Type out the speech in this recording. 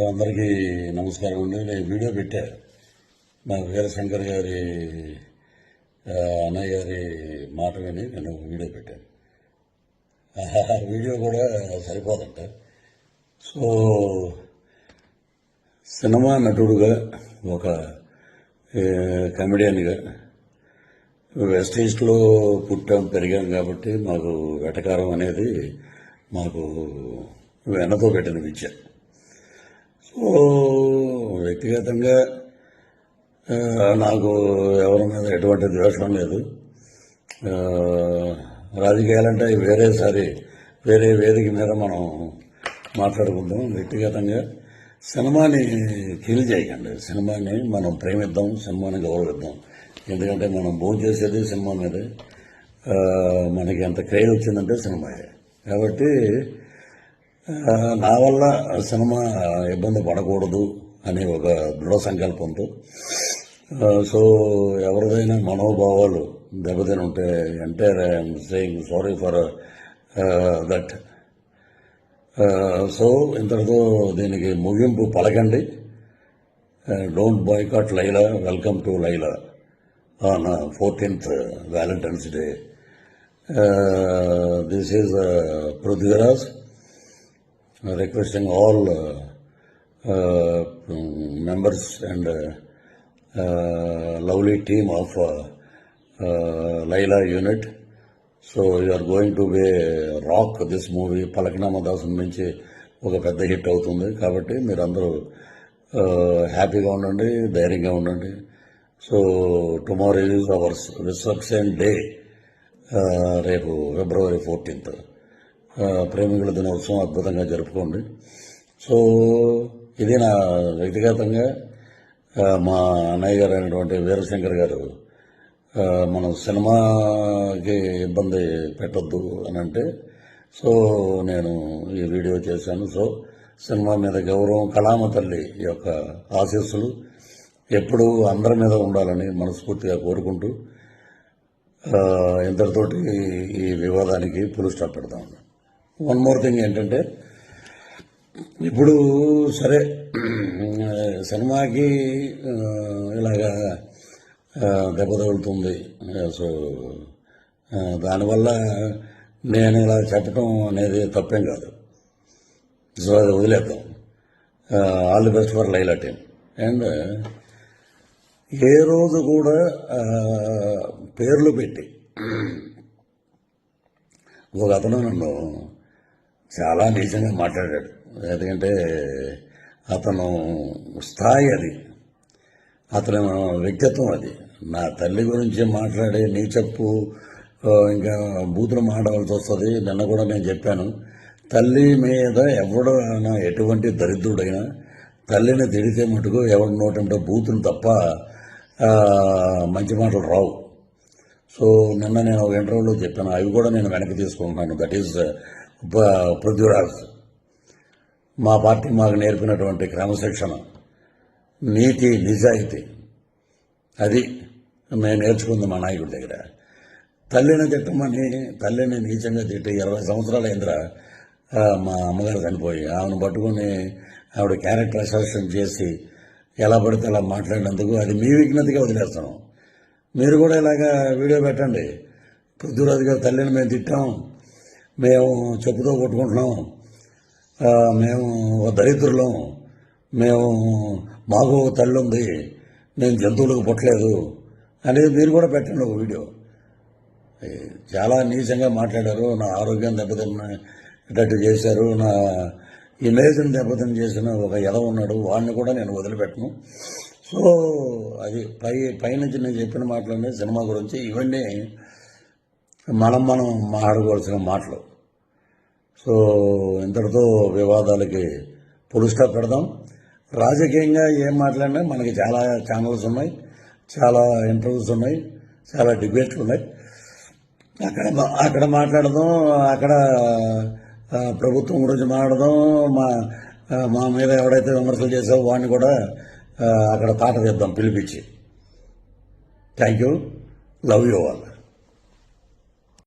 అందరికీ నమస్కారం అండి. నేను వీడియో పెట్టా మా వీరశంకర్ గారి అన్నయ్య గారి మాట విని నేను వీడియో పెట్టాను. ఆ వీడియో కూడా సరిపోదంట. సో సినిమా నటుడుగా ఒక కమెడియన్గా వెస్ట్ ఈస్ట్లో పుట్టాం పెరిగాం కాబట్టి మాకు వెటకారం అనేది మాకు వెన్నతో పెట్టిన విద్య. సో వ్యక్తిగతంగా నాకు ఎవరి మీద ఎటువంటి ద్వేషం లేదు. రాజకీయాలంటే వేరే వేదిక మీద మనం మాట్లాడుకుందాం. వ్యక్తిగతంగా సినిమాని కిల్ చేయకండి. సినిమాని మనం ప్రేమిద్దాం, సినిమాని గౌరవిద్దాం. ఎందుకంటే మనం భోజనం చేసేది సినిమా మీదే. మనకి ఎంత క్రేజ్ వచ్చిందంటే సినిమాయే. కాబట్టి నా వల్ల సినిమా ఇబ్బంది పడకూడదు అనే ఒక దృఢ సంకల్పంతో సో ఎవరిదైనా మనోభావాలు దెబ్బతిని ఉంటే అంటే I'm saying sorry for that. So ఇంతటితో దీనికి ముగింపు పలకండి. Don't boycott Laila, welcome to Laila on 14th Valentine's Day. This is Prithviraj requesting all members and lovely team of Laila unit. So you are going to be rock this movie. Palaknama Dasan నుంచి ఒక పెద్ద hit అవుతుంది కాబట్టి మీరందరూ హ్యాపీగా ఉండండి, ధైర్యంగా ఉండండి. So tomorrow is ours reception day. రేపు February 14th ప్రేమికుల దినోత్సవం అద్భుతంగా జరుపుకోండి. సో ఇది నా వ్యక్తిగతంగా మా అన్నయ్య గారు అయినటువంటి వీరశంకర్ గారు మనం సినిమాకి ఇబ్బంది పెట్టొద్దు అని అంటే సో నేను ఈ వీడియో చేశాను. సో సినిమా మీద గౌరవం, కళామ తల్లి యొక్క ఆశీస్సులు ఎప్పుడూ అందరి మీద ఉండాలని మనస్ఫూర్తిగా కోరుకుంటూ ఇంతటితోటి ఈ వివాదానికి ఫుల్ స్టాప్ పెడతాం. వన్ మోర్ థింగ్ ఏంటంటే ఇప్పుడు సరే సినిమాకి ఇలాగా దెబ్బ తగులుతుంది. సో దానివల్ల నేను ఇలా చెప్పటం అనేది తప్పేం కాదు. సో అది వదిలేద్దాం. All the best for Laila team. And ఏ రోజు కూడా పేర్లు పెట్టి ఒక అతను నన్ను చాలా నీచంగా మాట్లాడాడు. ఎందుకంటే అతను స్థాయి అది, అతను వ్యక్తిత్వం అది. నా తల్లి గురించి మాట్లాడే నీ చెప్పు ఇంకా బూతులు మాట్లాడాల్సి వస్తుంది. నిన్న కూడా నేను చెప్పాను, తల్లి మీద ఎవడైనా ఎటువంటి దరిద్రుడైనా తల్లిని తిడితే మటుకు ఎవరి నోటంటే బూతులు తప్ప మంచి మాటలు రావు. సో నిన్న నేను ఒక ఇంటర్వ్యూలో చెప్పాను, అవి కూడా నేను వెనక్కి తీసుకుంటున్నాను. That is Prithviraj. మా పార్టీ మాకు నేర్పినటువంటి క్రమశిక్షణ, నీతి, నిజాయితీ అది మేము నేర్చుకుంది మా నాయకుడి దగ్గర. తల్లిని తిట్టమని, తల్లిని నీచంగా తిట్టి 20 సంవత్సరాలు అయిందిరా మా అమ్మగారు చనిపోయి. ఆమెను పట్టుకుని ఆవిడ క్యారెక్టర్ అసెసినేషన్ చేసి ఎలా పడితే అలా మాట్లాడినందుకు అది మీ విజ్ఞతగా వదిలేస్తాను. మీరు కూడా ఇలాగా వీడియో పెట్టండి. పృథ్వీరాజు గారు తల్లిని మేము తిట్టాం, మేము చెప్పుతో కొట్టుకుంటున్నాం, మేము దరిద్రులం, మాకు తల్లి ఉంది, నేను జంతువులకు పుట్టలేదు అనేది మీరు కూడా పెట్టండి ఒక వీడియో. చాలా నీచంగా మాట్లాడారు, నా ఆరోగ్యం దెబ్బతిన్నట్టు చేశారు, నా ఇమేజ్ని దెబ్బతిని చేసిన ఒక ఎదవ ఉన్నాడు, వాడిని కూడా నేను వదిలిపెట్టను. సో అది పైనుంచి నేను చెప్పిన మాటలన్నీ సినిమా గురించి. ఇవన్నీ మనం మాట్లాడుకోవాల్సిన మాటలు. సో ఇంతటితో వివాదాలకి ఫుల్ స్టాప్ పెడదాం. రాజకీయంగా ఏం మాట్లాడినా మనకి చాలా ఛానల్స్ ఉన్నాయి, చాలా ఇంటర్వ్యూస్ ఉన్నాయి, చాలా డిబేట్లు ఉన్నాయి. అక్కడ మాట్లాడదాం, అక్కడ ప్రభుత్వం గురించి మాట్లాడదాం, మా మీద ఎవడైతే విమర్శలు చేసావో వాడిని కూడా అక్కడ తాట తీద్దాం పిలిపించి. Thank you, love you all.